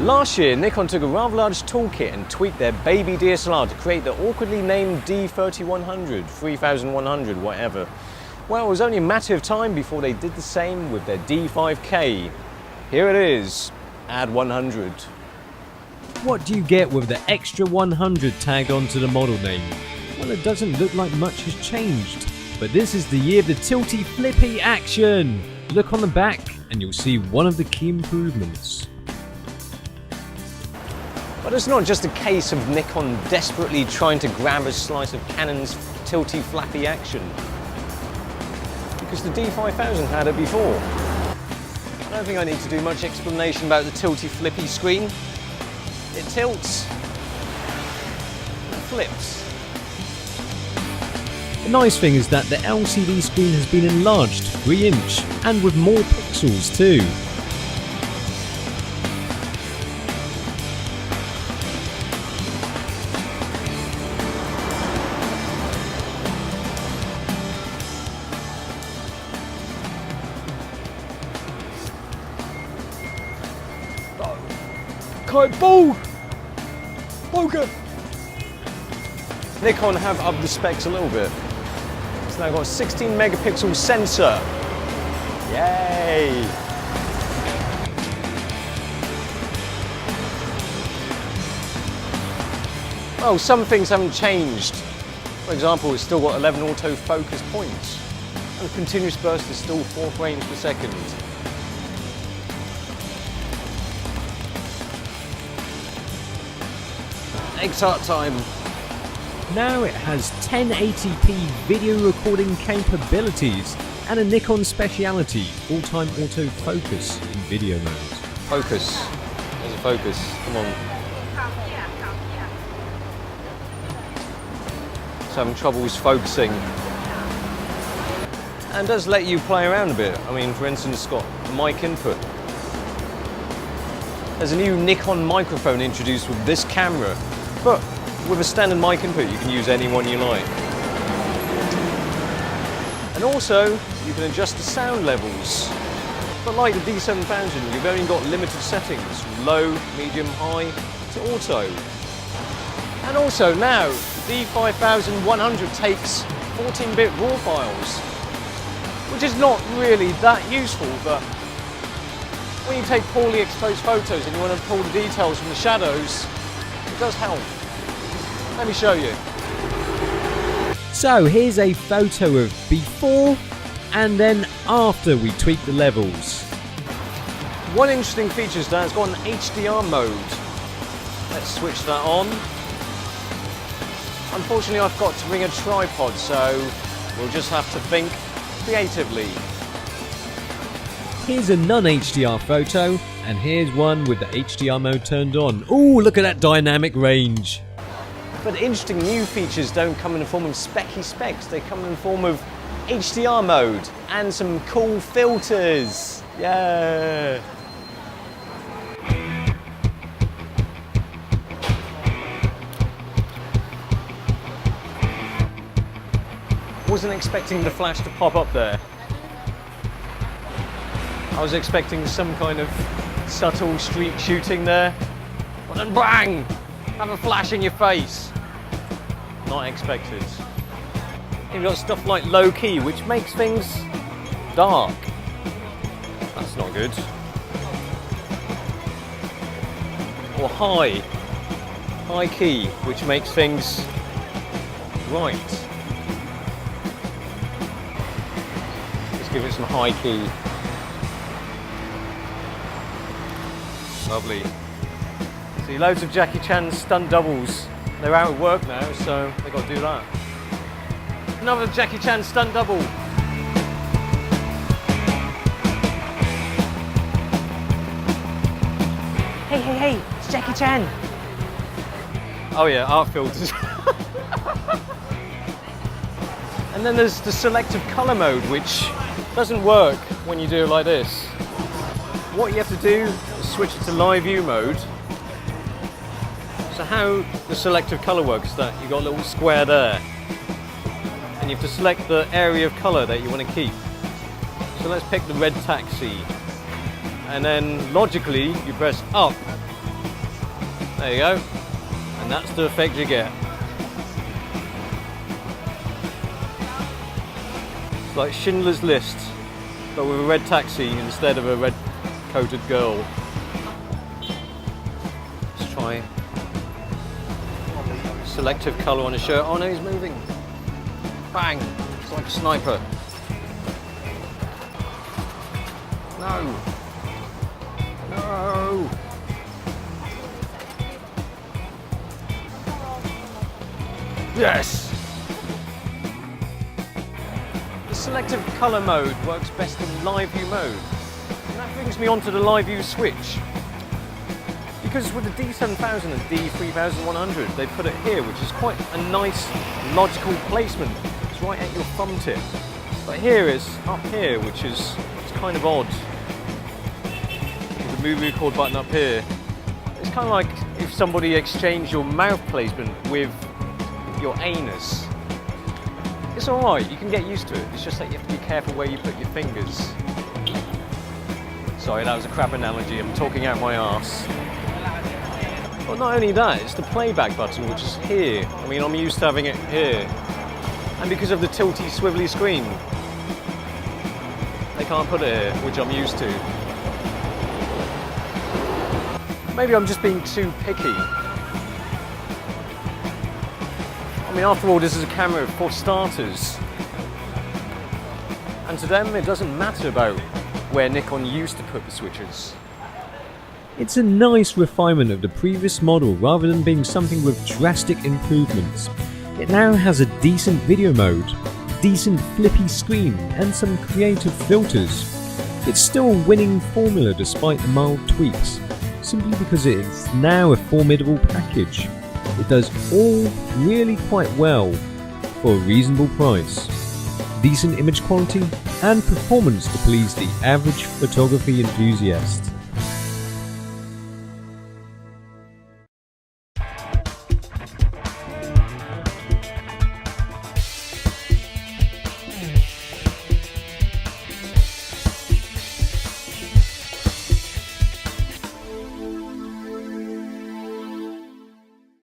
Last year, Nikon took a rather large toolkit and tweaked their baby DSLR to create the awkwardly named D3100, 3100, whatever. Well, it was only a matter of time before they did the same with their D5K. Here it is, add 100. What do you get with the extra 100 tagged onto the model name? Well, it doesn't look like much has changed. But this is the year of the tilty flippy action. Look on the back and you'll see one of the key improvements. But it's not just a case of Nikon desperately trying to grab a slice of Canon's tilty flappy action. Because the D5000 had it before. I don't think I need to do much explanation about the tilty flippy screen. It tilts. It flips. The nice thing is that the LCD screen has been enlarged to 3" and with more pixels too. Nikon have upped the specs a little bit. It's now got a 16 megapixel sensor. Yay! Well, some things haven't changed. For example, it's still got 11 autofocus points, and the continuous burst is still 4 frames per second. Egg tart time. Now it has 1080p video recording capabilities and a Nikon speciality, full-time autofocus in video mode. Focus. There's a focus. Come on. It's having troubles focusing. And does let you play around a bit. I mean, for instance, it's got mic input. There's a new Nikon microphone introduced with this camera, but with a standard mic input, you can use any one you like. And also, you can adjust the sound levels. But like the D7000, you've only got limited settings, from low, medium, high to auto. And also now, the D5100 takes 14-bit RAW files, which is not really that useful, but when you take poorly exposed photos and you want to pull the details from the shadows, it does help. Let me show you. So here's a photo of before and then after we tweak the levels. One interesting feature is that it's got an HDR mode. Let's switch that on. Unfortunately, I forgot to bring a tripod, so we'll just have to think creatively. Here's a non-HDR photo, and here's one with the HDR mode turned on. Ooh, look at that dynamic range. But interesting new features don't come in the form of specky specs, they come in the form of HDR mode and some cool filters. Yeah! Wasn't expecting the flash to pop up there. I was expecting some kind of subtle street shooting there, but then bang! Have a flash in your face. Not expected. You've got stuff like low key, which makes things dark. That's not good. Or high key, which makes things bright. Let's give it some high key. Lovely. See, loads of Jackie Chan's stunt doubles. They're out of work now, so they've got to do that. Another Jackie Chan stunt double. Hey, it's Jackie Chan. Oh yeah, art filters. And then there's the selective color mode, which doesn't work when you do it like this. What you have to do is switch it to live view mode. So how the selective color works is that you've got a little square there, and you have to select the area of color that you want to keep. So let's pick the red taxi, and then logically you press up There you go. And that's the effect you get. It's like Schindler's List, but with a red taxi instead of a red coated girl. Let's try selective colour on his shirt. Oh no, he's moving. Bang! It's like a sniper. No! No! Yes! The selective colour mode works best in live view mode. And that brings me on to the live view switch. Because with the D7000 and D3100, they put it here, which is quite a nice, logical placement. It's right at your thumb tip. But here is up here, which is it's kind of odd. With the movie record button up here. It's kind of like if somebody exchanged your mouth placement with your anus. It's alright, you can get used to it. It's just that you have to be careful where you put your fingers. Sorry, that was a crap analogy. I'm talking out my arse. But not only that, it's the playback button, which is here. I mean, I'm used to having it here. And because of the tilty, swivelly screen, they can't put it here, which I'm used to. Maybe I'm just being too picky. I mean, after all, this is a camera for starters. And to them, it doesn't matter about where Nikon used to put the switches. It's a nice refinement of the previous model rather than being something with drastic improvements. It now has a decent video mode, decent flippy screen and some creative filters. It's still a winning formula despite the mild tweaks, simply because it is now a formidable package. It does all really quite well for a reasonable price. Decent image quality and performance to please the average photography enthusiast.